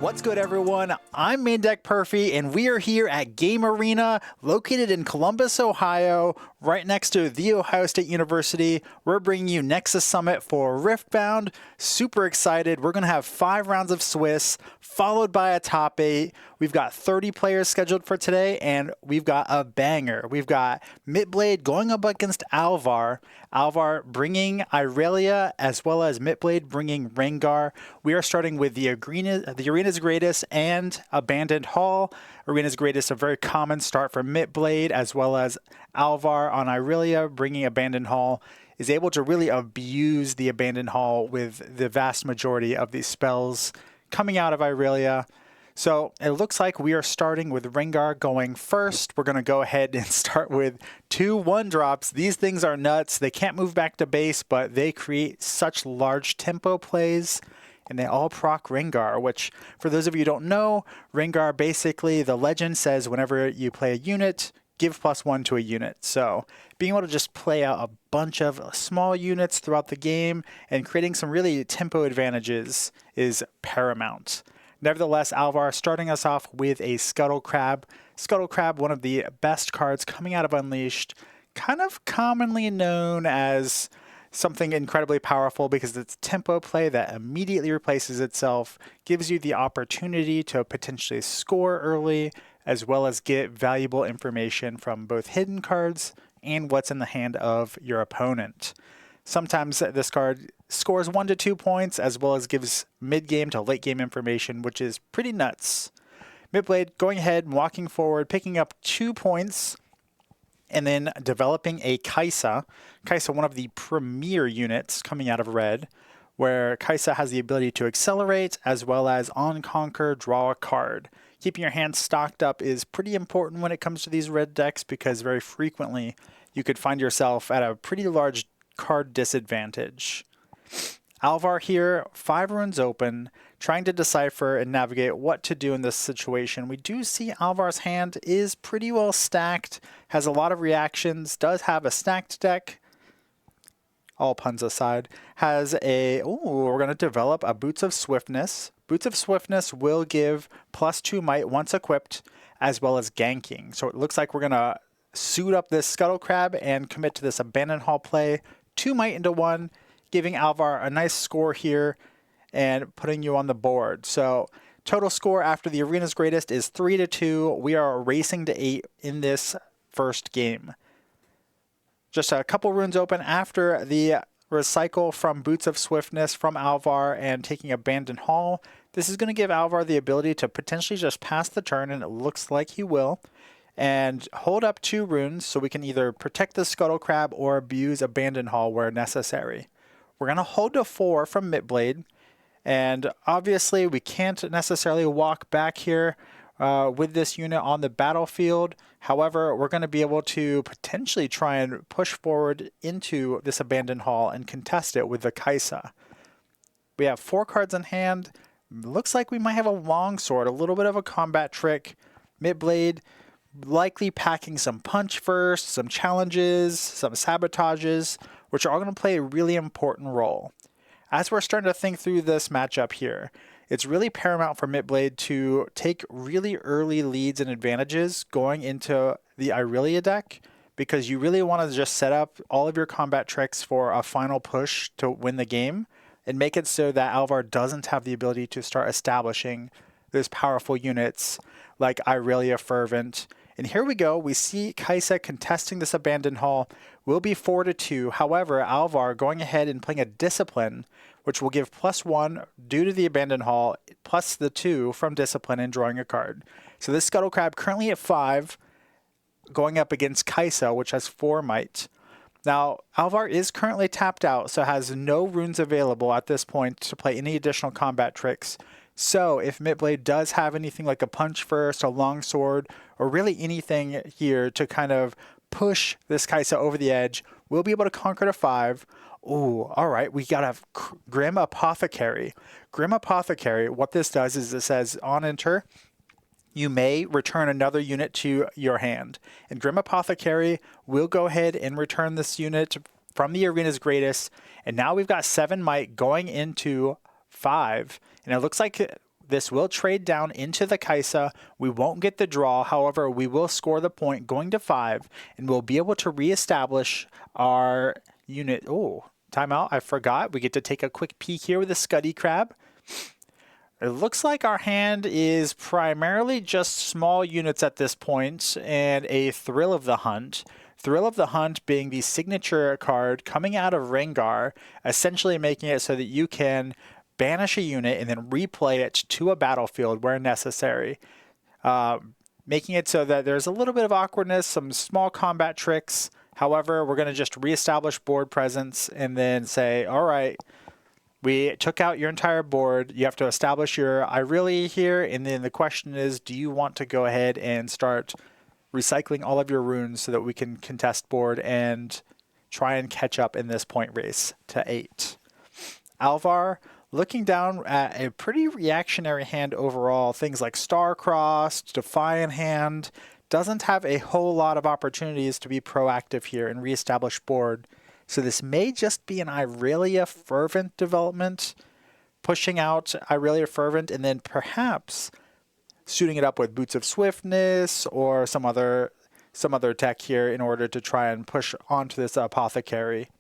What's good, everyone? I'm Main Deck Perfy, and we are here at Game Arena, located in Columbus, Ohio, right next to The Ohio State University. We're bringing you Nexus Summit for Riftbound. Super excited. We're going to have 5 rounds of Swiss, followed by a top 8. We've got 30 players scheduled for today, and we've got a banger. We've got MitBlade going up against Alvar. Alvar bringing Irelia, as well as MitBlade bringing Rengar. We are starting with the Arena's Greatest and Abandoned Hall. Arena's Greatest, a very common start for MitBlade, as well as Alvar on Irelia bringing Abandoned Hall, is able to really abuse the Abandoned Hall with the vast majority of these spells coming out of Irelia. So it looks like we are starting with Rengar going first. We're going to go ahead and start with 2 1-drops. These things are nuts. They can't move back to base, but they create such large tempo plays, and they all proc Rengar, which, for those of you who don't know, Rengar, basically, the legend says whenever you play a unit, give +1 to a unit. So being able to just play out a bunch of small units throughout the game and creating some really tempo advantages is paramount. Nevertheless, Alvar starting us off with a Scuttle Crab. Scuttle Crab, one of the best cards coming out of Unleashed, kind of commonly known as something incredibly powerful because it's tempo play that immediately replaces itself, gives you the opportunity to potentially score early, as well as get valuable information from both hidden cards and what's in the hand of your opponent. Sometimes this card scores 1 to 2 points, as well as gives mid-game to late-game information, which is pretty nuts. MitBlade going ahead and walking forward, picking up 2 points, and then developing a Kai'Sa. Kai'Sa, one of the premier units coming out of red, where Kai'Sa has the ability to accelerate, as well as on Conquer, draw a card. Keeping your hand stocked up is pretty important when it comes to these red decks, because very frequently you could find yourself at a pretty large card disadvantage. Alvar here, 5 runes open, trying to decipher and navigate what to do in this situation. We do see Alvar's hand is pretty well stacked, has a lot of reactions, does have a stacked deck, all puns aside, has a, we're going to develop a Boots of Swiftness. Boots of Swiftness will give +2 might once equipped, as well as ganking. So it looks like we're going to suit up this Scuttle Crab and commit to this Abandoned Hall play. 2 might into 1, giving Alvar a nice score here and putting you on the board. So total score after the Arena's Greatest is 3 to 2. We are racing to 8 in this first game. Just a couple runes open after the recycle from Boots of Swiftness from Alvar and taking Abandoned Hall. This is going to give Alvar the ability to potentially just pass the turn, and it looks like he will, and hold up 2 runes so we can either protect the Scuttle Crab or abuse Abandoned Hall where necessary. We're going to hold to 4 from MitBlade, and obviously we can't necessarily walk back here with this unit on the battlefield. However, we're going to be able to potentially try and push forward into this Abandoned Hall and contest it with the Kai'Sa. We have 4 cards in hand. Looks like we might have a longsword, a little bit of a combat trick. MitBlade likely packing some punch first, some challenges, some sabotages, which are all going to play a really important role. As we're starting to think through this matchup here, it's really paramount for MitBlade to take really early leads and advantages going into the Irelia deck, because you really want to just set up all of your combat tricks for a final push to win the game and make it so that Alvar doesn't have the ability to start establishing those powerful units like Irelia Fervent. And here we go. We see Kai'Sa contesting this Abandoned Hall. Will be 4 to 2. However, Alvar going ahead and playing a Discipline, which will give +1 due to the Abandoned Hall, plus the 2 from Discipline and drawing a card. So this Scuttle Crab currently at 5, going up against Kai'Sa, which has 4 might. Now, Alvar is currently tapped out, so has no runes available at this point to play any additional combat tricks. So if MitBlade does have anything like a punch first, a longsword, or really anything here to kind of push this Kai'Sa over the edge, we'll be able to conquer to 5. Ooh, all right, we got a Grim Apothecary. Grim Apothecary, what this does is it says on enter, you may return another unit to your hand. And Grim Apothecary will go ahead and return this unit from the Arena's Greatest. And now we've got 7 might going into 5. And it looks like This will trade down into the Kaisa. We won't get the draw. However, we will score the point going to 5, and we'll be able to reestablish our unit. Oh, timeout. I forgot. We get to take a quick peek here with the Scuddy Crab. It looks like our hand is primarily just small units at this point and a Thrill of the Hunt. Thrill of the Hunt being the signature card coming out of Rengar, essentially making it so that you can banish a unit and then replay it to a battlefield where necessary. Making it so that there's a little bit of awkwardness, some small combat tricks. However, we're going to just reestablish board presence and then say, all right, we took out your entire board. You have to establish your Irelia here. And then the question is, do you want to go ahead and start recycling all of your runes so that we can contest board and try and catch up in this point race to 8? Alvar, looking down at a pretty reactionary hand overall. Things like Star-Crossed, Defiant Hand. Doesn't have a whole lot of opportunities to be proactive here and reestablish board. So this may just be an Irelia Fervent development, pushing out Irelia Fervent and then perhaps suiting it up with Boots of Swiftness or some other tech here in order to try and push onto this Apothecary.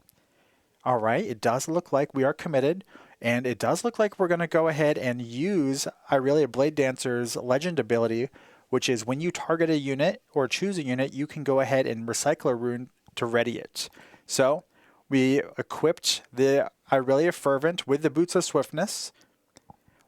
All right, it does look like we are committed, and it does look like we're going to go ahead and use Irelia Blade Dancer's Legend ability, which is when you target a unit or choose a unit, you can go ahead and recycle a rune to ready it. So we equipped the Irelia Fervent with the Boots of Swiftness.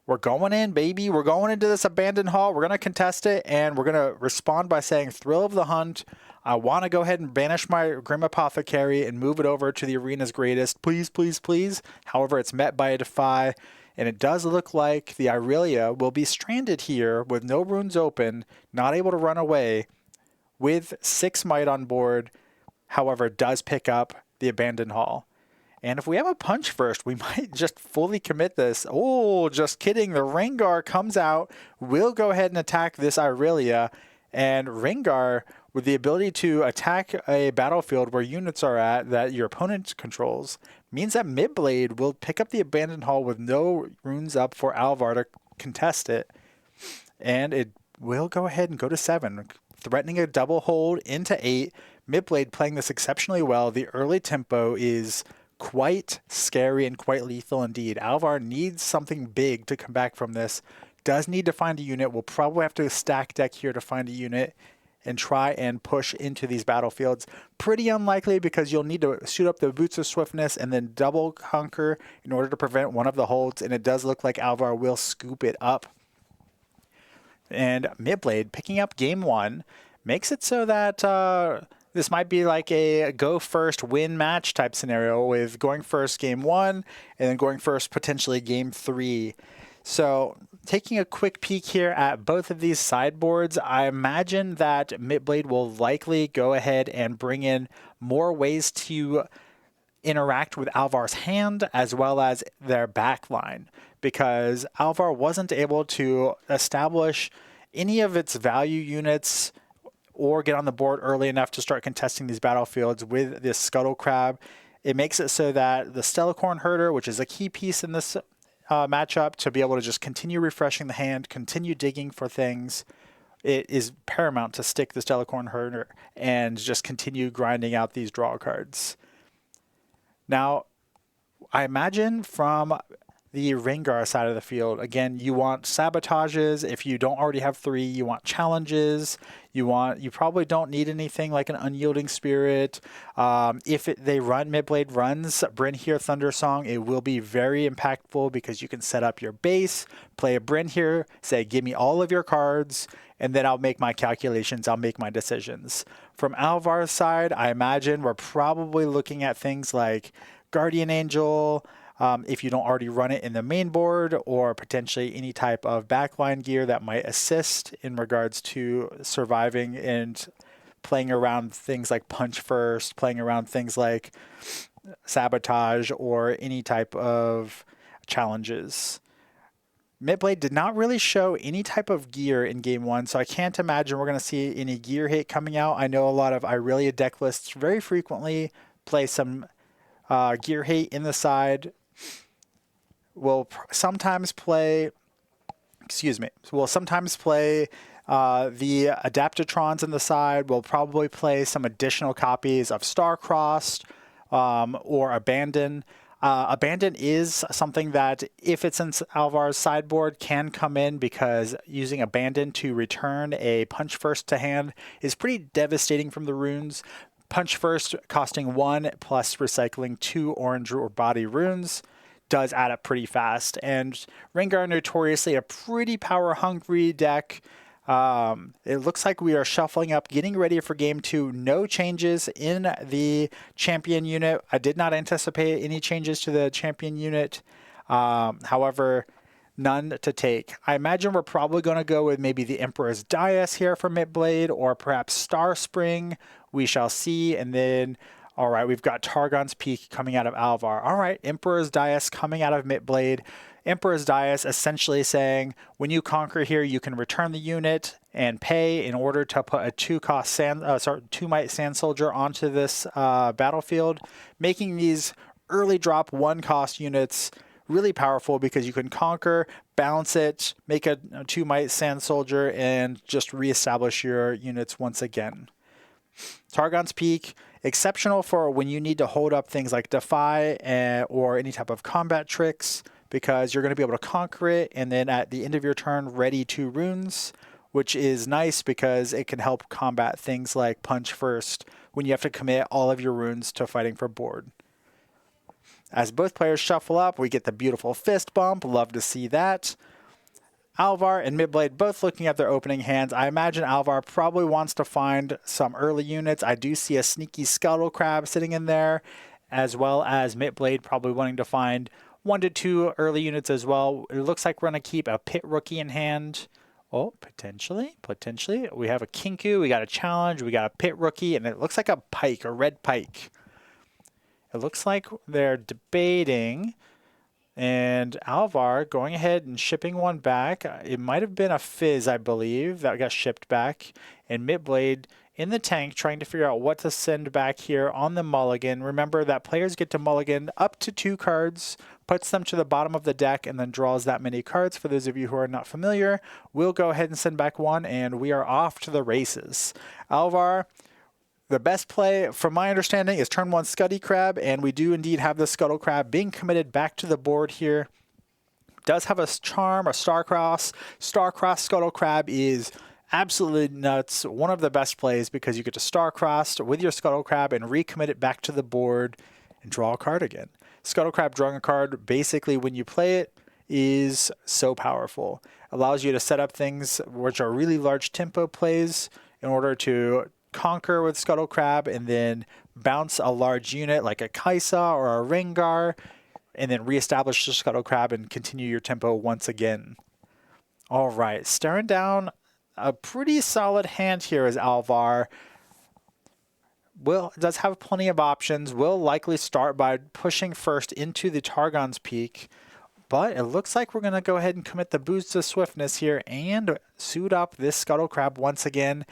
We're going in, baby. We're going into this abandoned hall. We're going to contest it, and we're going to respond by saying, Thrill of the Hunt. I want to go ahead and banish my Grim Apothecary and move it over to the arena's greatest. Please, please, please. However, it's met by a Defy, and it does look like the Irelia will be stranded here with no runes open, not able to run away, with 6 might on board. However, it does pick up the abandoned hall. And if we have a punch first, we might just fully commit this. Oh, just kidding. The Rengar comes out. We'll go ahead and attack this Irelia. And Rengar, with the ability to attack a battlefield where units are at that your opponent controls, means that MitBlade will pick up the abandoned hall with no runes up for Alvar to contest it. And it will go ahead and go to 7, threatening a double hold into 8. MitBlade playing this exceptionally well. The early tempo is quite scary and quite lethal indeed. Alvar needs something big to come back from this. Does need to find a unit. We'll probably have to stack deck here to find a unit and try and push into these battlefields. Pretty unlikely because you'll need to shoot up the Boots of Swiftness and then double conquer in order to prevent one of the holds. And it does look like Alvar will scoop it up. And MitBlade picking up game 1 makes it so that this might be like a go first win match type scenario with going first game 1 and then going first potentially game 3. So taking a quick peek here at both of these sideboards, I imagine that MitBlade will likely go ahead and bring in more ways to interact with Alvar's hand as well as their backline, because Alvar wasn't able to establish any of its value units or get on the board early enough to start contesting these battlefields with this Scuttle Crab. It makes it so that the Stellacorn Herder, which is a key piece in this matchup, to be able to just continue refreshing the hand, continue digging for things, it is paramount to stick the Stellacorn Herder and just continue grinding out these draw cards. Now, I imagine from the Rengar side of the field, again, you want sabotages. If you don't already have 3, you want challenges. You probably don't need anything like an Unyielding Spirit. If they run, MitBlade runs Bryn here Thunder Song, it will be very impactful because you can set up your base, play a Bryn here, say, give me all of your cards, and then I'll make my calculations, I'll make my decisions. From Alvar's side, I imagine we're probably looking at things like Guardian Angel, if you don't already run it in the main board, or potentially any type of backline gear that might assist in regards to surviving and playing around things like punch first, playing around things like sabotage or any type of challenges. MitBlade did not really show any type of gear in game 1, so I can't imagine we're going to see any gear hate coming out. I know a lot of Irelia deck lists very frequently play some gear hate in the side. Will sometimes play excuse me, we'll sometimes play the Adaptatrons on the side. We'll probably play some additional copies of Star-Crossed or Abandon. Abandon is something that, if it's in Alvar's sideboard, can come in, because using Abandon to return a Punch First to hand is pretty devastating from the runes. Punch First costing 1 plus recycling 2 orange or body runes does add up pretty fast. And Rengar, notoriously a pretty power-hungry deck. It looks like we are shuffling up, getting ready for game 2. No changes in the champion unit. I did not anticipate any changes to the champion unit. However, none to take. I imagine we're probably going to go with maybe the Emperor's Dais here for MitBlade, or perhaps Star Spring. We shall see. And then, all right, we've got Targon's Peak coming out of Alvar. All right, Emperor's Dais coming out of MitBlade. Emperor's Dais essentially saying, when you conquer here, you can return the unit and pay in order to put a 2-might Sand Soldier onto this battlefield, making these early drop 1-cost units really powerful, because you can conquer, bounce it, make a 2-might Sand Soldier, and just reestablish your units once again. Targon's Peak, exceptional for when you need to hold up things like Defy or any type of combat tricks, because you're going to be able to conquer it, and then at the end of your turn, ready 2 runes, which is nice because it can help combat things like Punch First when you have to commit all of your runes to fighting for board. As both players shuffle up, we get the beautiful fist bump. Love to see that. Alvar and MitBlade both looking at their opening hands. I imagine Alvar probably wants to find some early units. I do see a sneaky Scuttle Crab sitting in there, as well as MitBlade probably wanting to find 1 to 2 early units as well. It looks like we're going to keep a Pit Rookie in hand. Oh, potentially. We have a Kinku, we got a Challenge, we got a Pit Rookie, and it looks like a Pike, a red Pike. It looks like they're debating, and Alvar going ahead and shipping one back. It might have been a Fizz, I believe, that got shipped back, and MitBlade in the tank trying to figure out what to send back here on the mulligan. Remember that players get to mulligan up to 2 cards, puts them to the bottom of the deck, and then draws that many cards. For those of you who are not familiar, we'll go ahead and send back 1, and we are off to the races. Alvar, the best play, from my understanding, is turn 1 Scutty Crab, and we do indeed have the Scuttle Crab being committed back to the board here. Does have a charm, a Star-Cross. Star-Cross Scuttle Crab is absolutely nuts. One of the best plays, because you get to Star-Crossed with your Scuttle Crab and recommit it back to the board and draw a card again. Scuttle Crab drawing a card, basically when you play it, is so powerful. Allows you to set up things which are really large tempo plays in order to conquer with Scuttle Crab, and then bounce a large unit like a Kaisa or a Rengar, and then reestablish the Scuttle Crab and continue your tempo once again. All right, staring down a pretty solid hand here is Alvar. Does have plenty of options. Will likely start by pushing first into the Targon's Peak, but it looks like we're going to go ahead and commit the boost of swiftness here and suit up this Scuttle Crab once again.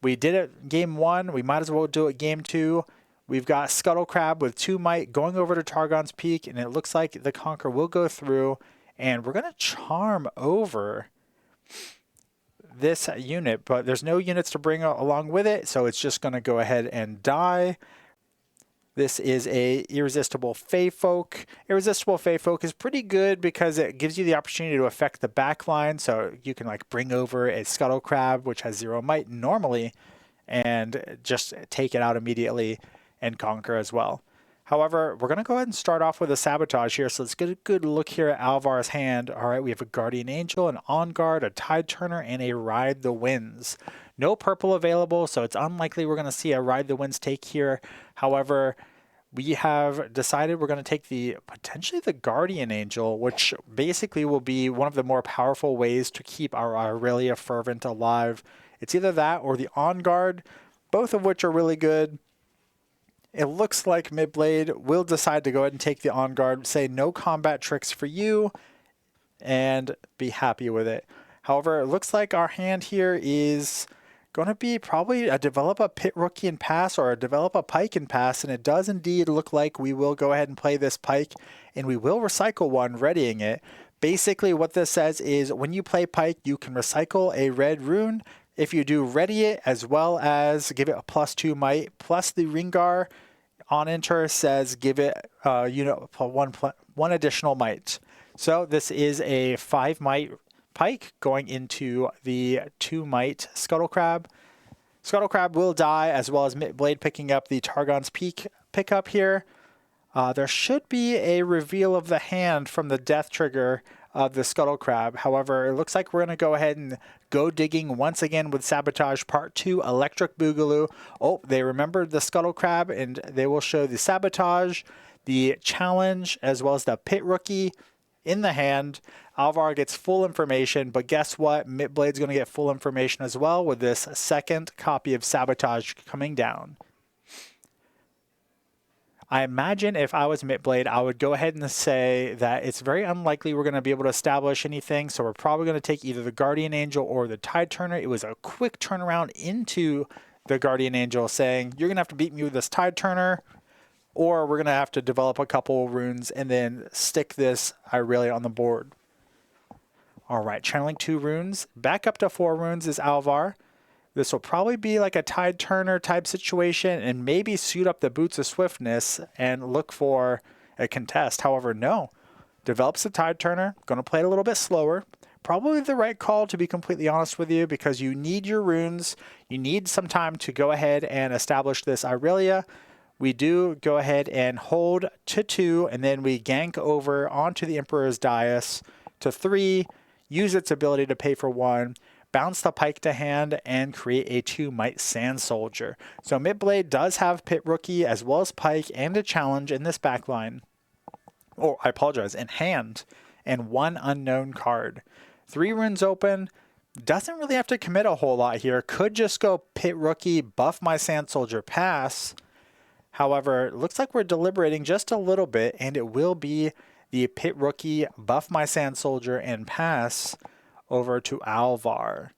We did it game 1. We might as well do it game 2. We've got Scuttle Crab with 2 might going over to Targon's Peak, and it looks like the Conquer will go through, and we're going to charm over this unit, but there's no units to bring along with it, so it's just going to go ahead and die. This is a Irresistible Fey Folk. Irresistible Fey Folk is pretty good because it gives you the opportunity to affect the back line, so you can like bring over a Scuttle Crab, which has 0 might normally, and just take it out immediately and conquer as well. However, we're going to go ahead and start off with a Sabotage here, so let's get a good look here at Alvar's hand. All right, we have a Guardian Angel, an On Guard, a Tide Turner, and a Ride the Winds. No purple available, so it's unlikely we're going to see a Ride the Winds take here. However, we have decided we're going to take potentially the Guardian Angel, which basically will be one of the more powerful ways to keep our Irelia Fervent alive. It's either that or the On Guard, both of which are really good. It looks like MitBlade will decide to go ahead and take the On Guard, say no combat tricks for you, and be happy with it. However, it looks like our hand here is going to be probably develop a Pit Rookie and pass, or develop a Pike and pass, and it does indeed look like we will go ahead and play this Pike, and we will recycle one, readying it, Basically, what this says is when you play Pike, you can recycle a red rune. If you do, ready it, as well as give it a +2 might, plus the Rengar on enter says give it one additional might. So this is a 5 might Pike going into the 2 might Scuttle Crab. Scuttle Crab will die, as well as MitBlade picking up the Targon's Peak pickup here. There should be a reveal of the hand from the death trigger of the Scuttle Crab. However, it looks like we're going to go ahead and go digging once again with Sabotage Part 2, Electric Boogaloo. Oh, they remembered the Scuttle Crab, and they will show the Sabotage, the Challenge, as well as the Pit Rookie in the hand. Alvar gets full information, but guess what? MitBlade's going to get full information as well with this second copy of Sabotage coming down. I imagine if I was MitBlade, I would go ahead and say that it's very unlikely we're going to be able to establish anything, so we're probably going to take either the Guardian Angel or the Tide Turner. It was a quick turnaround into the Guardian Angel saying, you're going to have to beat me with this Tide Turner, or we're going to have to develop a couple runes and then stick this Irelia on the board. All right, channeling 2 runes. Back up to 4 runes is Alvar. This will probably be like a Tide Turner type situation and maybe suit up the Boots of Swiftness and look for a contest. However, no. Develops the Tide Turner. Going to play it a little bit slower. Probably the right call, to be completely honest with you, because you need your runes. You need some time to go ahead and establish this Irelia. We do go ahead and hold to 2, and then we gank over onto the Emperor's Dais to 3, use its ability to pay for 1, bounce the Pike to hand, and create a 2 might Sand Soldier. So MitBlade does have Pit Rookie as well as Pike and a Challenge in this backline. Oh, I apologize, in hand, and 1 unknown card. 3 runes open. Doesn't really have to commit a whole lot here. Could just go Pit Rookie, buff my Sand Soldier, pass. However, it looks like we're deliberating just a little bit, and it will be the Pit Rookie, buff my Sand Soldier, and pass over to Alvar.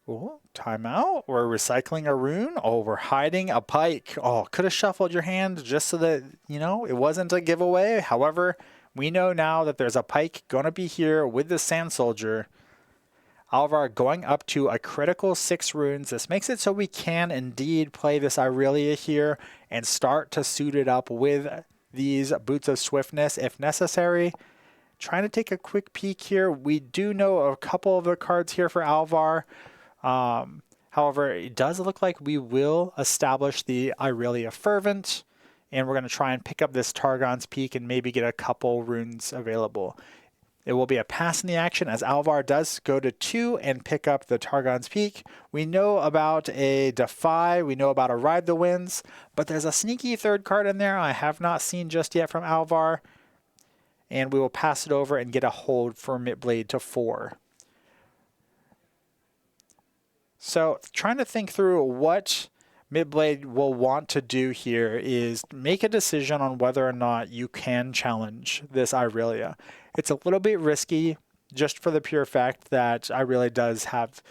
Oh, timeout. We're recycling a rune. Oh, we're hiding a Pike. Oh, could have shuffled your hand just so that, it wasn't a giveaway. However, we know now that there's a Pike going to be here with the Sand Soldier. Alvar going up to a critical 6 runes. This makes it so we can indeed play this Irelia here and start to suit it up with these Boots of Swiftness if necessary. Trying to take a quick peek here. We do know a couple of the cards here for Alvar. However, it does look like we will establish the Irelia Fervent, and we're going to try and pick up this Targon's Peak and maybe get a couple runes available. It will be a pass in the action as Alvar does go to 2 and pick up the Targon's Peak. We know about a Defy, we know about a Ride the Winds, but there's a sneaky third card in there I have not seen just yet from Alvar. And we will pass it over and get a hold for MitBlade to 4. So trying to think through what MitBlade will want to do here is make a decision on whether or not you can challenge this Irelia. It's a little bit risky just for the pure fact that Irelia does have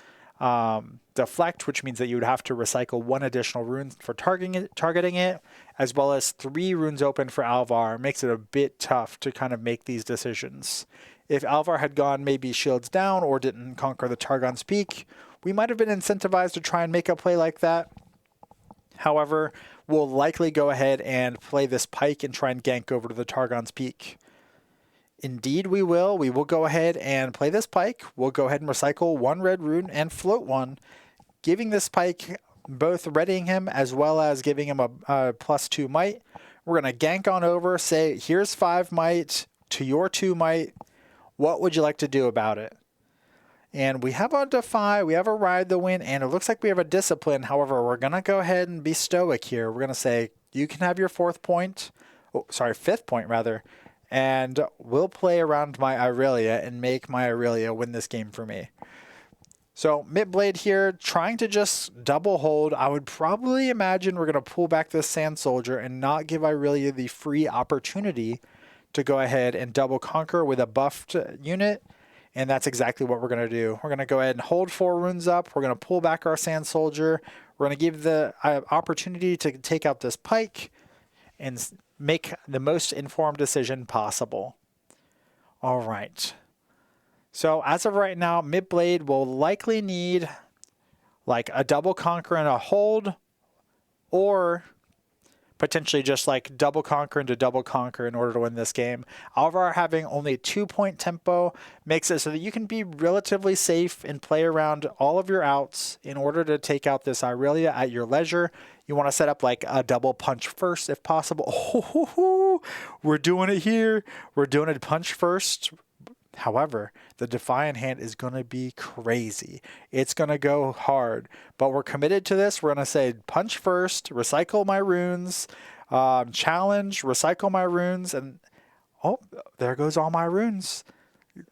Deflect, which means that you would have to recycle 1 additional rune for targeting it, as well as 3 runes open for Alvar. Makes it a bit tough to kind of make these decisions. If Alvar had gone maybe shields down or didn't conquer the Targon's Peak, we might have been incentivized to try and make a play like that. However, we'll likely go ahead and play this Pike and try and gank over to the Targon's Peak. Indeed, we will. We will go ahead and play this Pike. We'll go ahead and recycle 1 red rune and float 1, giving this Pike both readying him as well as giving him a +2 might. We're going to gank on over, say, here's 5 might to your 2 might. What would you like to do about it? And we have a Defy, we have a Ride the Wind, and it looks like we have a Discipline. However, we're going to go ahead and be stoic here. We're going to say, you can have your 5th point, rather. And we'll play around my Irelia and make my Irelia win this game for me. So MitBlade here, trying to just double hold. I would probably imagine we're going to pull back this Sand Soldier and not give Irelia the free opportunity to go ahead and double conquer with a buffed unit. And that's exactly what we're going to do. We're going to go ahead and hold 4 runes up. We're going to pull back our Sand Soldier. We're going to give the opportunity to take out this Pike and make the most informed decision possible. All right. So as of right now, MitBlade will likely need like a double conquer and a hold, or potentially just like double conquer into double conquer in order to win this game. Alvar having only a 2-point tempo makes it so that you can be relatively safe and play around all of your outs in order to take out this Irelia at your leisure. You want to set up like a double punch first if possible. Oh, we're doing it here. We're doing it punch first. However, the Defiant hand is going to be crazy. It's going to go hard, but we're committed to this. We're going to say punch first, recycle my runes, challenge, recycle my runes, and oh, there goes all my runes.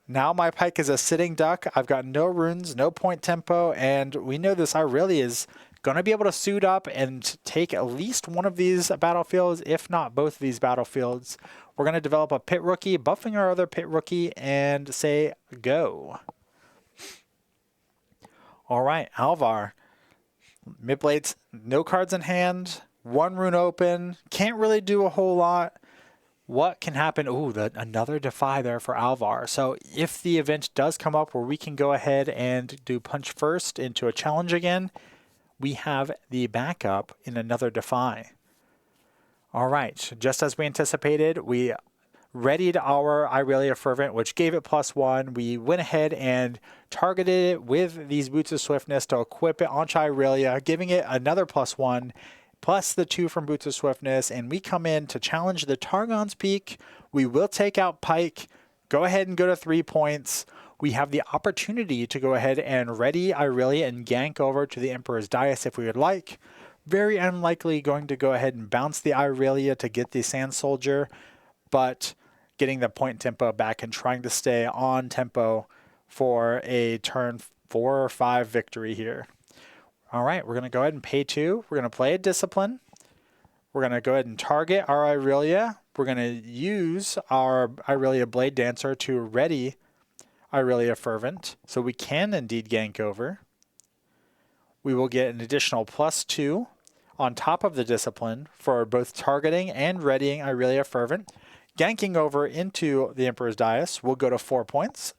Now my pike is a sitting duck. I've got no runes, no point tempo, and we know this Irelia is going to be able to suit up and take at least one of these battlefields, if not both of these battlefields. We're going to develop a pit rookie, buffing our other pit rookie, and say go. All right, Alvar. MitBlade's no cards in hand, 1 rune open, can't really do a whole lot. What can happen? Ooh, another defy there for Alvar. So if the event does come up where we can go ahead and do punch first into a challenge again, we have the backup in another defy. All right, just as we anticipated, we readied our Irelia Fervent, which gave it +1. We went ahead and targeted it with these Boots of Swiftness to equip it onto Irelia, giving it another +1, plus the 2 from Boots of Swiftness, and we come in to challenge the Targon's Peak. We will take out Pike, go ahead and go to 3 points. We have the opportunity to go ahead and ready Irelia and gank over to the Emperor's Dais if we would like. Very unlikely going to go ahead and bounce the Irelia to get the Sand Soldier, but getting the point tempo back and trying to stay on tempo for a turn 4 or 5 victory here. All right, we're going to go ahead and pay 2. We're going to play a Discipline. We're going to go ahead and target our Irelia. We're going to use our Irelia Blade Dancer to ready Irelia Fervent, so we can indeed gank over. We will get an additional +2 on top of the Discipline for both targeting and readying Irelia Fervent. Ganking over into the Emperor's Dais, we'll go to 4 points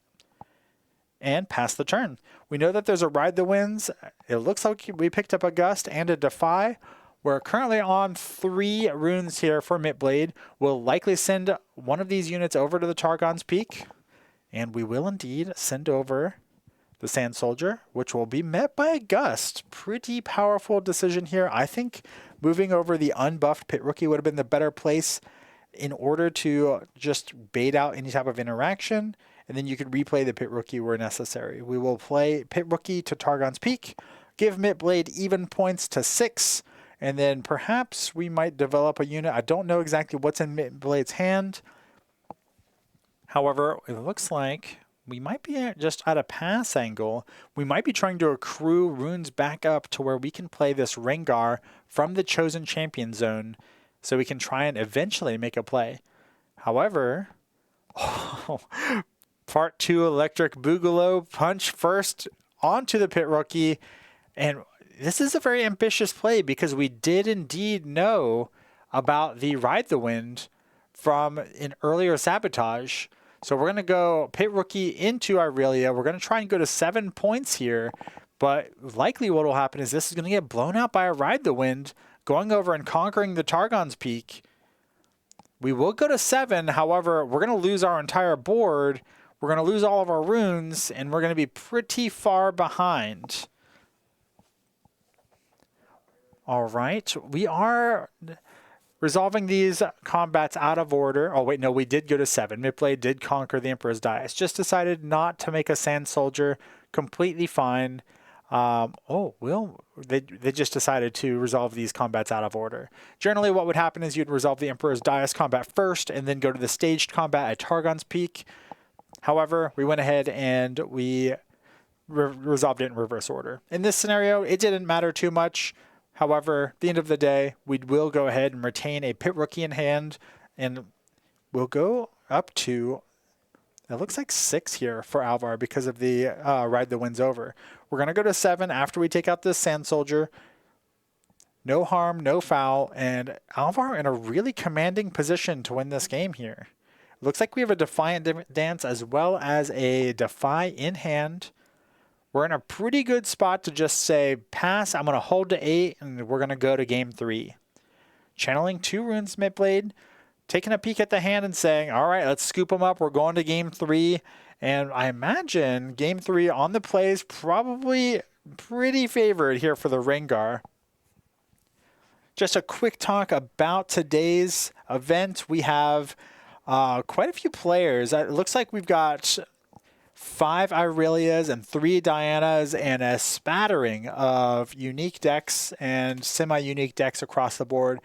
and pass the turn. We know that there's a Ride the Winds. It looks like we picked up a Gust and a Defy. We're currently on 3 runes here for MitBlade. We'll likely send one of these units over to the Targon's Peak, and we will indeed send over the Sand Soldier, which will be met by a Gust. Pretty powerful decision here. I think moving over the unbuffed Pit Rookie would have been the better place in order to just bait out any type of interaction, and then you could replay the Pit Rookie where necessary. We will play Pit Rookie to Targon's Peak, give MitBlade even points to 6, and then perhaps we might develop a unit. I don't know exactly what's in MitBlade's hand. However, it looks like we might be just at a pass angle. We might be trying to accrue runes back up to where we can play this Rengar from the Chosen Champion zone, so we can try and eventually make a play. However, Part 2 Electric Boogaloo, punch first onto the Pit Rookie. And this is a very ambitious play because we did indeed know about the Ride the Wind from an earlier Sabotage. So we're going to go Pit Rookie into Irelia. We're going to try and go to 7 points here. But likely what will happen is this is going to get blown out by a Ride the Wind, going over and conquering the Targon's Peak. We will go to 7. However, we're going to lose our entire board. We're going to lose all of our runes, and we're going to be pretty far behind. All right. We are resolving these combats out of order. Oh, wait, no, we did go to 7. MitBlade did conquer the Emperor's Dais. Just decided not to make a Sand Soldier. Completely fine. They just decided to resolve these combats out of order. Generally, what would happen is you'd resolve the Emperor's Dais combat first and then go to the staged combat at Targon's Peak. However, we went ahead and we resolved it in reverse order. In this scenario, it didn't matter too much. However, at the end of the day, we will go ahead and retain a Pit Rookie in hand, and we'll go up to, it looks like 6 here for Alvar because of the Ride the Winds over. We're going to go to 7 after we take out this Sand Soldier. No harm, no foul, and Alvar in a really commanding position to win this game here. Looks like we have a Defiant Dance as well as a Defy in hand. We're in a pretty good spot to just say, pass, I'm going to hold to 8, and we're going to go to game 3. Channeling 2 runes, MitBlade, taking a peek at the hand and saying, all right, let's scoop them up. We're going to game 3. And I imagine game 3 on the play is probably pretty favored here for the Rengar. Just a quick talk about today's event. We have quite a few players. It looks like we've got 5 Irelias and 3 Dianas and a spattering of unique decks and semi-unique decks across the board.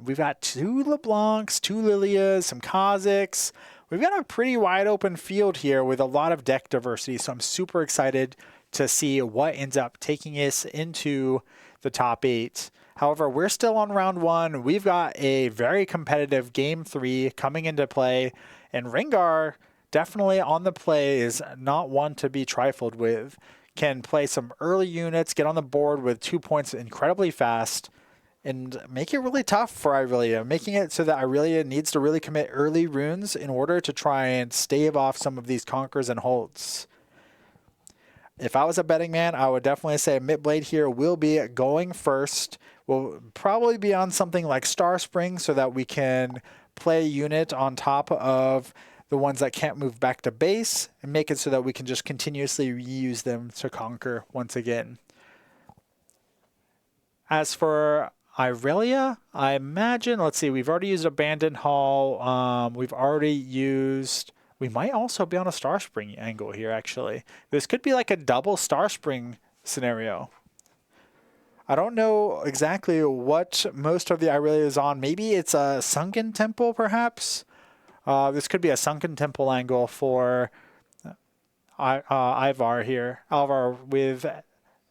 We've got 2 LeBlancs, 2 Lilias, some Kha'Zix. We've got a pretty wide open field here with a lot of deck diversity, so I'm super excited to see what ends up taking us into the top 8. However, we're still on round 1. We've got a very competitive game 3 coming into play, and Rengar definitely on the play is not one to be trifled with. Can play some early units, get on the board with 2 points incredibly fast, and make it really tough for Irelia, making it so that Irelia needs to really commit early runes in order to try and stave off some of these conquers and holds. If I was a betting man, I would definitely say MitBlade here will be going first. We'll probably be on something like Star Spring so that we can play a unit on top of the ones that can't move back to base and make it so that we can just continuously reuse them to conquer once again. As for Irelia, I imagine, let's see, we've already used Abandoned Hall. We might also be on a Star Spring angle here, actually. This could be like a double Star Spring scenario. I don't know exactly what most of the Irelia is on. Maybe it's a Sunken Temple, perhaps? This could be a Sunken Temple angle for Ivar here. Alvar with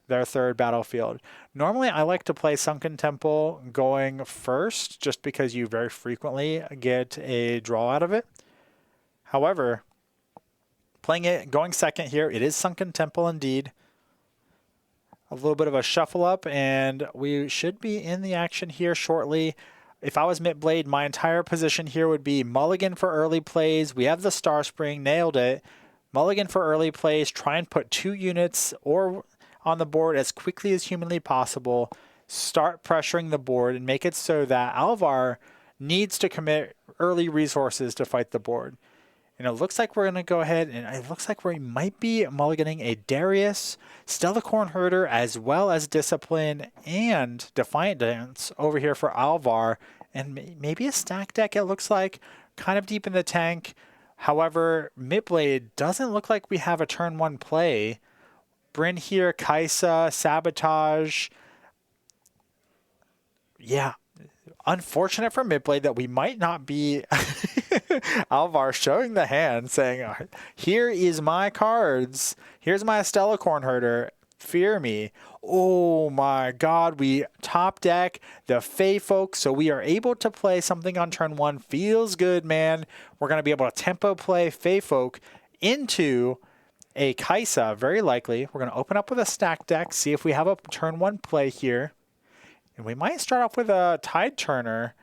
their 3rd battlefield. Normally, I like to play Sunken Temple going first, just because you very frequently get a draw out of it. However, playing it going second here, it is Sunken Temple indeed. A little bit of a shuffle up, and we should be in the action here shortly. If I was MitBlade, my entire position here would be mulligan for early plays. We have the Star Spring, nailed it. Mulligan for early plays, try and put 2 units or on the board as quickly as humanly possible. Start pressuring the board and make it so that Alvar needs to commit early resources to fight the board. And it looks like we're going to go ahead, and it looks like we might be mulliganing a Darius, Stellarcorn Herder, as well as Discipline and Defiant Dance over here for Alvar. And maybe a stack deck, it looks like, kind of deep in the tank. However, MitBlade doesn't look like we have a turn 1 play. Bryn here, Kaisa, Sabotage. Yeah, unfortunate for MitBlade that we might not be Alvar showing the hand saying, here is my cards. Here's my Stellarcorn Herder. Fear me. Oh my god, we top deck the Fey Folk, so we are able to play something on turn 1. Feels good, man. We're going to be able to tempo play Fey Folk into a Kaisa, very likely. We're going to open up with a stack deck, see if we have a turn 1 play here. And we might start off with a Tide Turner.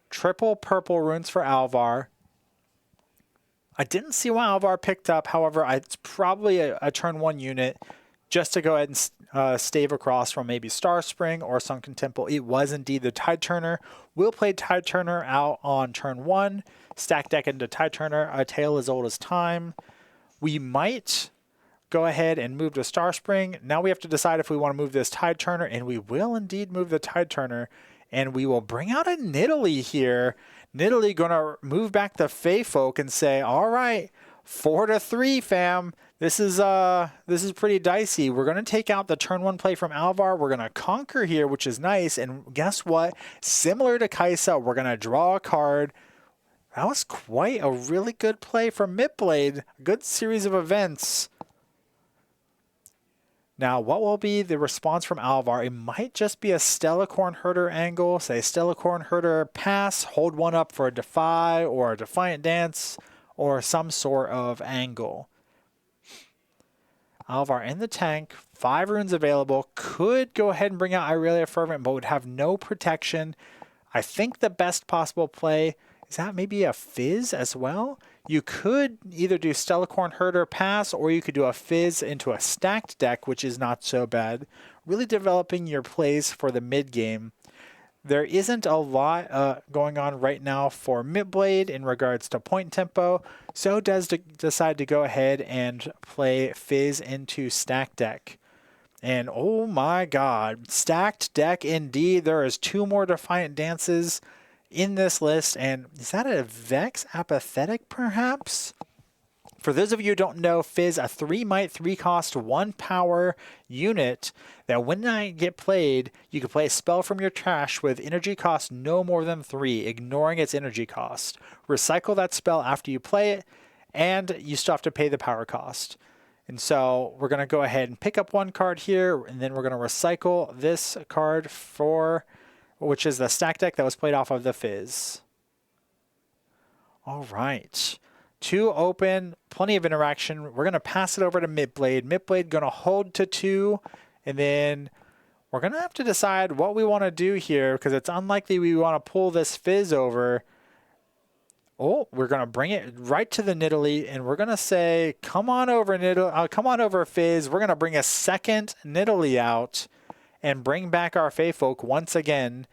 Triple purple runes for Alvar. I didn't see what Alvar picked up. However, it's probably a turn 1 unit just to go ahead and stave across from maybe Star Spring or Sunken Temple. It was indeed the Tide Turner. We'll play Tide Turner out on turn 1. Stack deck into Tide Turner. A tale as old as time. We might go ahead and move to Star Spring. Now we have to decide if we want to move this Tide Turner, and we will indeed move the Tide Turner. And we will bring out a Nidalee here. Nidalee going to move back the Fey Folk and say, all right, 4-3, fam. This is pretty dicey. We're going to take out the turn 1 play from Alvar. We're going to conquer here, which is nice. And guess what? Similar to Kaisa, we're going to draw a card. That was quite a really good play from MitBlade. Good series of events. Now, what will be the response from Alvar? It might just be a Stellarcorn Herder angle. Say Stellarcorn Herder pass, hold 1 up for a Defy or a Defiant Dance or some sort of angle. Alvar in the tank, 5 runes available. Could go ahead and bring out Irelia Fervent, but would have no protection. I think the best possible play Is that maybe a Fizz as well? You could either do Stellacorn Herder pass, or you could do a Fizz into a stacked deck, which is not so bad. Really developing your plays for the mid game. There isn't a lot going on right now for MitBlade in regards to point tempo, so does decide to go ahead and play Fizz into stack deck. And oh my god, stacked deck indeed. There is 2 more Defiant Dances in this list, and is that a Vex Apathetic perhaps? For those of you who don't know, Fizz, a 3 might, 3 cost, 1 power unit that when I get played, you can play a spell from your trash with energy cost no more than 3, ignoring its energy cost. Recycle that spell after you play it, and you still have to pay the power cost. And so we're going to go ahead and pick up 1 card here, and then we're going to recycle this card for, which is the stack deck that was played off of the Fizz. All right. 2 open, plenty of interaction. We're going to pass it over to MitBlade. MitBlade going to hold to 2, and then we're going to have to decide what we want to do here, because it's unlikely we want to pull this Fizz over. Oh, we're going to bring it right to the Nidalee, and we're going to say, come on over, come on over, Fizz. We're going to bring a second Nidalee out and bring back our Feyfolk once again.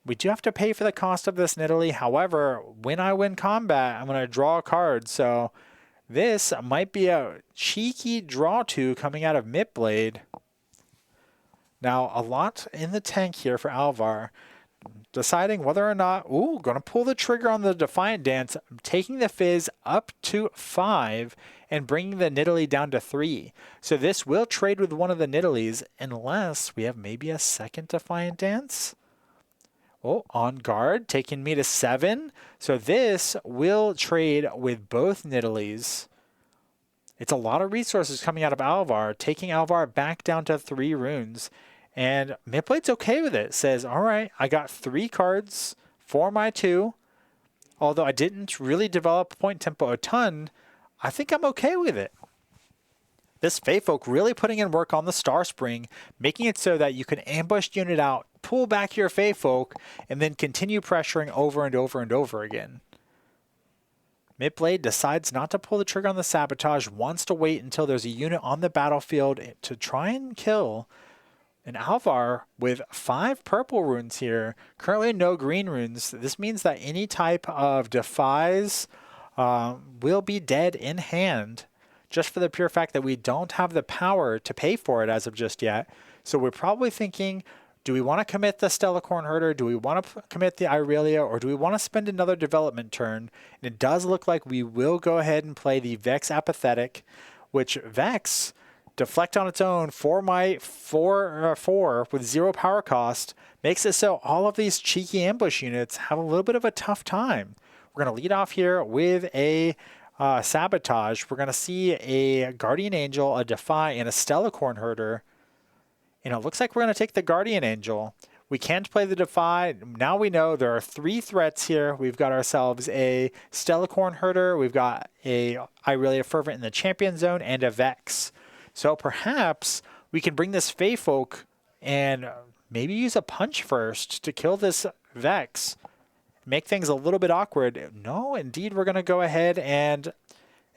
We do have to pay for the cost of this Nidalee. However, when I win combat, I'm going to draw a card. So this might be a cheeky draw 2 coming out of MitBlade. Now, a lot in the tank here for Alvar. Deciding whether or not, going to pull the trigger on the Defiant Dance, taking the Fizz up to 5 and bringing the Nidalee down to 3. So this will trade with one of the Nidalees unless we have maybe a second Defiant Dance. Oh, on guard, taking me to 7. So this will trade with both Nidalees. It's a lot of resources coming out of Alvar, taking Alvar back down to 3 runes. And MitBlade's okay with it. Says, all right, I got 3 cards for my 2. Although I didn't really develop point tempo a ton, I think I'm okay with it. This Feyfolk really putting in work on the Star Spring, making it so that you can ambush unit out, pull back your Feyfolk, and then continue pressuring over and over and over again. MitBlade decides not to pull the trigger on the Sabotage, wants to wait until there's a unit on the battlefield to try and kill. And Alvar with 5 purple runes here, currently no green runes. This means that any type of defies will be dead in hand, just for the pure fact that we don't have the power to pay for it as of just yet. So we're probably thinking, do we want to commit the Stellacorn Herder? Do we want to commit the Irelia? Or do we want to spend another development turn? And it does look like we will go ahead and play the Vex Apathetic, which Vex, deflect on its own, 4 might, 4 with 0 power cost, makes it so all of these cheeky ambush units have a little bit of a tough time. We're going to lead off here with a Sabotage. We're going to see a Guardian Angel, a Defy, and a Stellacorn Herder. And it looks like we're going to take the Guardian Angel. We can't play the Defy. Now we know there are 3 threats here. We've got ourselves a Stellacorn Herder, we've got a Irelia Fervent in the Champion Zone, and a Vex. So perhaps we can bring this Feyfolk and maybe use a punch first to kill this Vex. Make things a little bit awkward. No, indeed, we're going to go ahead and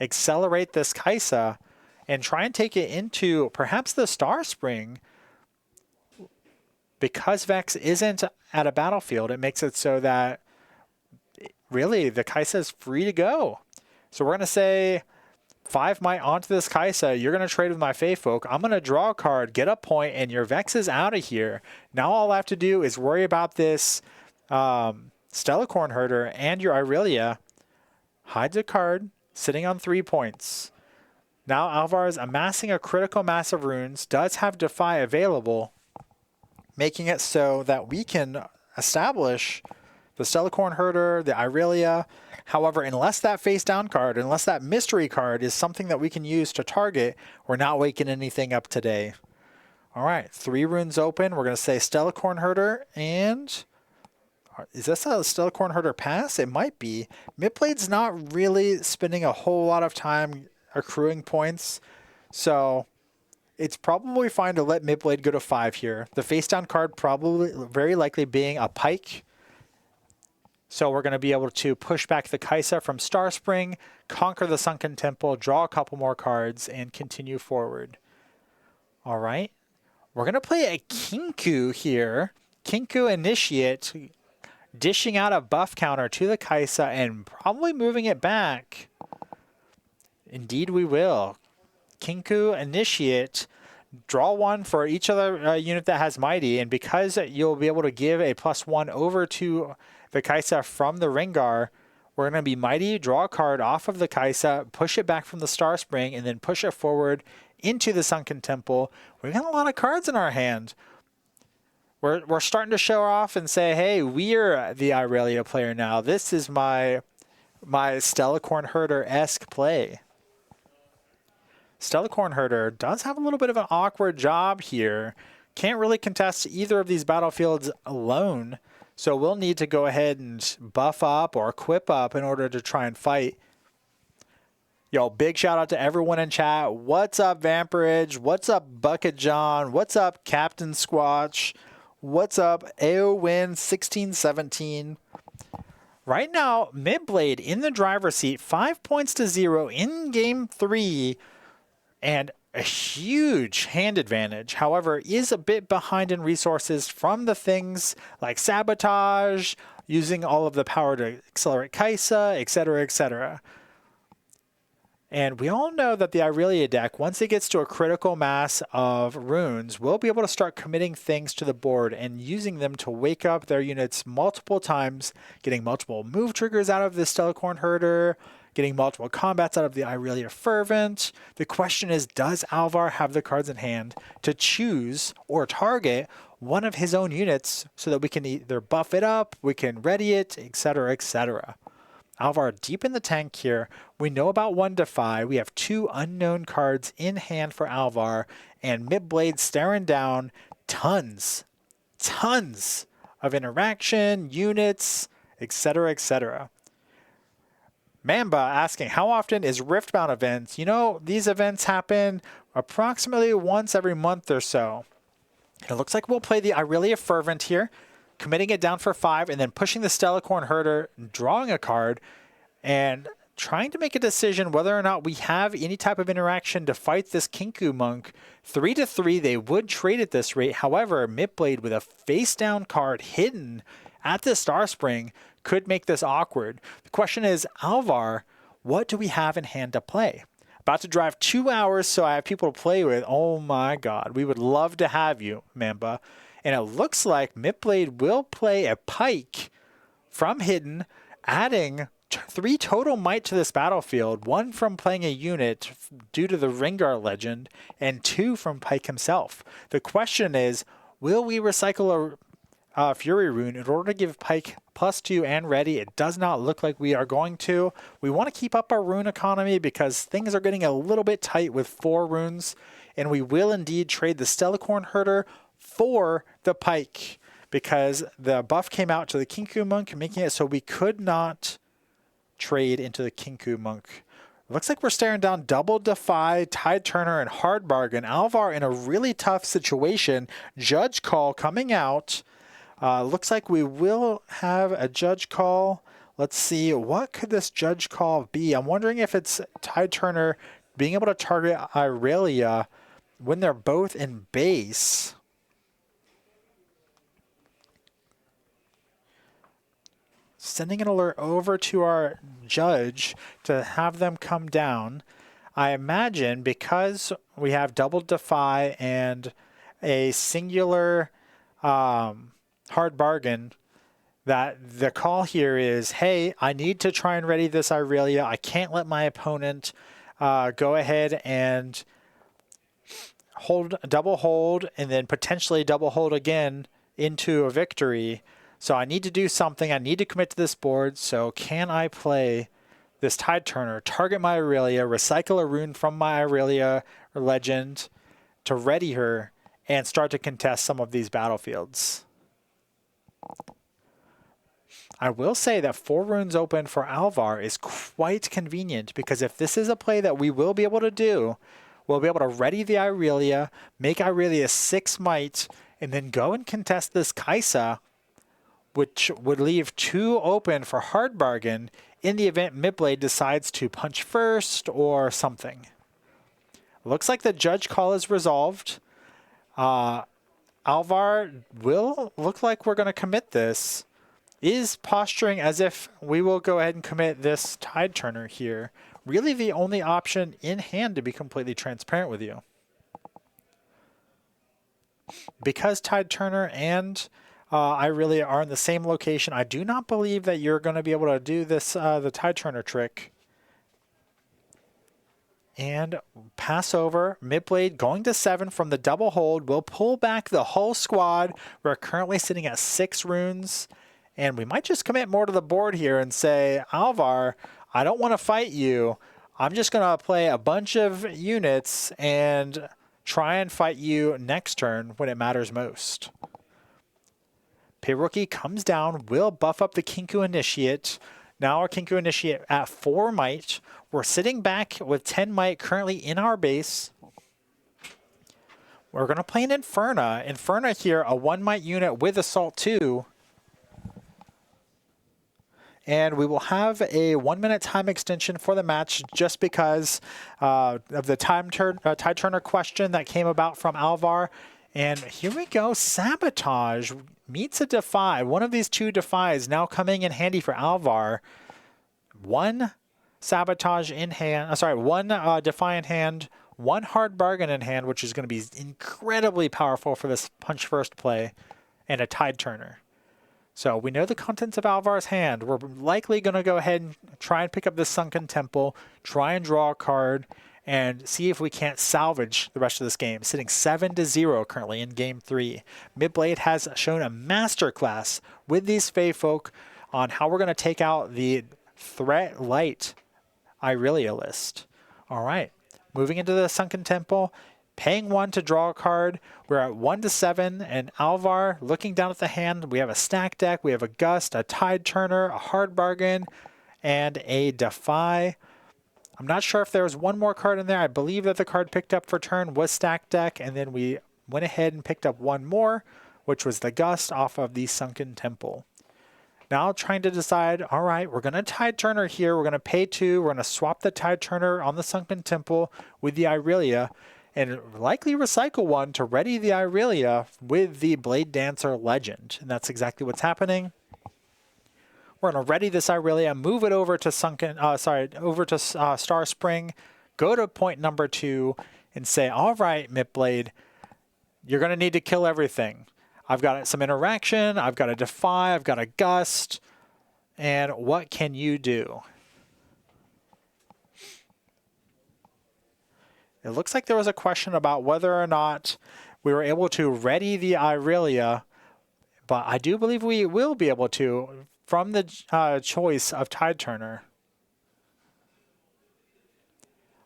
accelerate this Kaisa and try and take it into perhaps the Star Spring. Because Vex isn't at a battlefield, it makes it so that really the Kaisa is free to go. So we're going to say 5 might onto this Kaisa. You're going to trade with my Feyfolk. I'm going to draw a card, get a point, and your Vex is out of here. Now all I have to do is worry about this Stellacorn Herder and your Irelia. Hides a card, sitting on 3 points. Now Alvar is amassing a critical mass of runes, does have Defy available, making it so that we can establish the Stellacorn Herder, the Irelia. However, unless that face down card, unless that mystery card is something that we can use to target, we're not waking anything up today. All right, 3 runes open. We're going to say Stellacorn Herder, and is this a Stellacorn Herder pass? It might be. MitBlade's not really spending a whole lot of time accruing points, so it's probably fine to let MitBlade go to 5 here. The face down card probably very likely being a Pike. So we're going to be able to push back the Kaisa from Starspring, conquer the Sunken Temple, draw a couple more cards, and continue forward. All right. We're going to play a Kinku here. Kinku Initiate, dishing out a buff counter to the Kaisa and probably moving it back. Indeed we will. Kinku Initiate, draw one for each other unit that has Mighty, and because you'll be able to give a +1 over to the Kaisa from the Rengar, we're going to be Mighty, draw a card off of the Kaisa, push it back from the Starspring, and then push it forward into the Sunken Temple. We've got a lot of cards in our hand. We're starting to show off and say, hey, we're the Irelia player now. This is my Stellacorn Herder-esque play. Stellacorn Herder does have a little bit of an awkward job here. Can't really contest either of these battlefields alone. So we'll need to go ahead and buff up or equip up in order to try and fight. Yo, big shout out to everyone in chat. What's up, Vamperage? What's up, Bucket John? What's up, Captain Squatch? What's up, AOWin1617? Right now, MitBlade in the driver's seat, 5 points to 0 in game 3, and a huge hand advantage. However, is a bit behind in resources from the things like Sabotage, using all of the power to accelerate Kaisa, etc., etc. And we all know that the Irelia deck, once it gets to a critical mass of runes, will be able to start committing things to the board and using them to wake up their units multiple times, getting multiple move triggers out of the Stellacorn Herder, getting multiple combats out of the Irelia Fervent. The question is, does Alvar have the cards in hand to choose or target one of his own units so that we can either buff it up, we can ready it, etc., etc. Alvar deep in the tank here. We know about one Defy. We have 2 unknown cards in hand for Alvar, and MitBlade staring down tons of interaction, units, etc., etc. Mamba asking, how often is Riftbound events? You know, these events happen approximately once every month or so. It looks like we'll play the Irelia Fervent here, committing it down for 5, and then pushing the Stellacorn Herder, drawing a card, and trying to make a decision whether or not we have any type of interaction to fight this Kinku Monk. 3-3, they would trade at this rate. However, MitBlade with a face-down card hidden at the Starspring could make this awkward. The question is, Alvar, what do we have in hand to play? About to drive 2 hours, so I have people to play with. Oh my god, we would love to have you, Mamba. And it looks like MitBlade will play a Pike from Hidden, adding 3 total might to this battlefield, 1 from playing a unit due to the Rengar legend, and 2 from Pike himself. The question is, will we recycle a Fury Rune in order to give Pike +2 and ready? It does not look like we are going to. We want to keep up our rune economy because things are getting a little bit tight with 4 runes, and we will indeed trade the Stellacorn Herder for the Pike because the buff came out to the Kinku Monk, making it so we could not trade into the Kinku Monk. Looks like we're staring down Double Defy, Tide Turner, and Hard Bargain. Alvar in a really tough situation. Judge Call coming out. Looks like we will have a Judge Call. Let's see, what could this Judge Call be? I'm wondering if it's Tide Turner being able to target Irelia when they're both in base. Sending an alert over to our judge to have them come down. I imagine because we have Double Defy and a singular Hard Bargain, that the call here is, hey, I need to try and ready this Irelia. I can't let my opponent go ahead and double hold and then potentially double hold again into a victory. So I need to do something. I need to commit to this board. So can I play this Tide Turner, target my Irelia, recycle a rune from my Irelia legend to ready her, and start to contest some of these battlefields? I will say that 4 runes open for Alvar is quite convenient, because if this is a play that we will be able to do, we'll be able to ready the Irelia, make Irelia 6 might, and then go and contest this Kaisa which would leave 2 open for hard bargain in the event MitBlade decides to punch first or something. Looks like the judge call is resolved. Alvar will look like we're going to commit this. Is posturing as if we will go ahead and commit this Tide Turner here. Really the only option in hand, to be completely transparent with you. Because Tide Turner and Irelia are in the same location, I do not believe that you're going to be able to do this, the Tide Turner trick. And pass over. MitBlade going to 7 from the double hold. We'll pull back the whole squad. We're currently sitting at 6 runes. And we might just commit more to the board here and say, Alvar, I don't want to fight you. I'm just going to play a bunch of units and try and fight you next turn when it matters most. Pit Rookie comes down. Will buff up the Kinku Initiate. Now our Kinku Initiate at 4 might. We're sitting back with 10 might currently in our base. We're going to play an Inferna. Inferna here, a 1 might unit with Assault 2. And we will have a 1-minute time extension for the match just because of the Tide Turner question that came about from Alvar. And here we go, Sabotage meets a Defy. One of these 2 Defies now coming in handy for Alvar. 1 Sabotage in hand, 1 Defy in hand, 1 Hard Bargain in hand, which is going to be incredibly powerful for this punch first play, and a Tide Turner. So we know the contents of Alvar's hand. We're likely going to go ahead and try and pick up this Sunken Temple, try and draw a card, and see if we can't salvage the rest of this game. Sitting 7-0 currently in Game 3. MitBlade has shown a masterclass with these Fae Folk on how we're going to take out the Threat Light Irelia list. All right, moving into the Sunken Temple, paying 1 to draw a card. We're at 1-7, and Alvar looking down at the hand. We have a stack deck, we have a Gust, a Tide Turner, a Hard Bargain, and a Defy. I'm not sure if there was 1 more card in there. I believe that the card picked up for turn was stack deck, and then we went ahead and picked up 1 more, which was the Gust off of the Sunken Temple. Now trying to decide, all right, we're going to Tide Turner here. We're going to pay 2. We're going to swap the Tide Turner on the Sunken Temple with the Irelia and likely recycle 1 to ready the Irelia with the Blade Dancer Legend. And that's exactly what's happening. We're going to ready this Irelia, move it over to Star Spring, go to point number 2 and say, all right, MitBlade, you're going to need to kill everything. I've got some interaction, I've got a Defy, I've got a Gust, and what can you do? It looks like there was a question about whether or not we were able to ready the Irelia, but I do believe we will be able to from the choice of Tide Turner.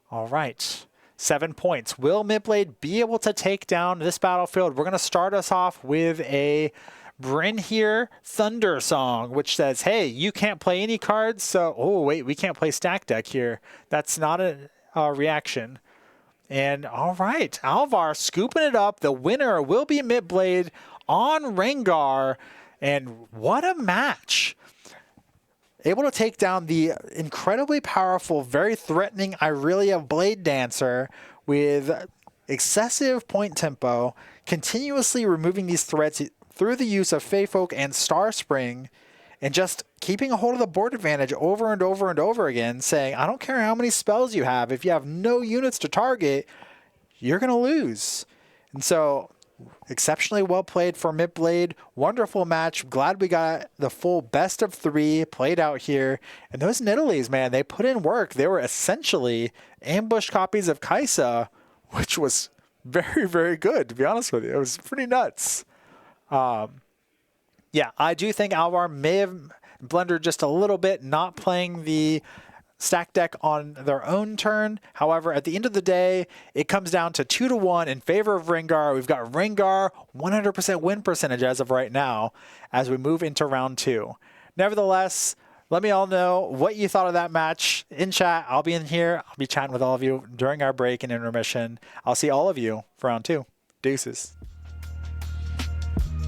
All right. 7 points. Will MitBlade be able to take down this battlefield? We're going to start us off with a Bryn here Thunder Song, which says, hey, you can't play any cards, so, oh, wait, we can't play stack deck here. That's not a reaction. And, all right, Alvar scooping it up. The winner will be MitBlade on Rengar, and what a match. Able to take down the incredibly powerful, very threatening Irelia Blade Dancer with excessive point tempo, continuously removing these threats through the use of Fae Folk and Star Spring, and just keeping a hold of the board advantage over and over and over again, saying, I don't care how many spells you have, if you have no units to target, you're going to lose. And so, exceptionally well played for MitBlade. Wonderful match. Glad we got the full best of 3 played out here. And those Nidalees, man, they put in work. They were essentially ambush copies of Kaisa, which was very, very good, to be honest with you. It was pretty nuts. Yeah, I do think Alvar may have blundered just a little bit, not playing the stack deck on their own turn. However, at the end of the day, it comes down to 2-1 in favor of Rengar. We've got Rengar 100% win percentage as of right now as we move into round 2. Nevertheless, let me all know what you thought of that match in chat. I'll be in here. I'll be chatting with all of you during our break and intermission. I'll see all of you for round 2. Deuces.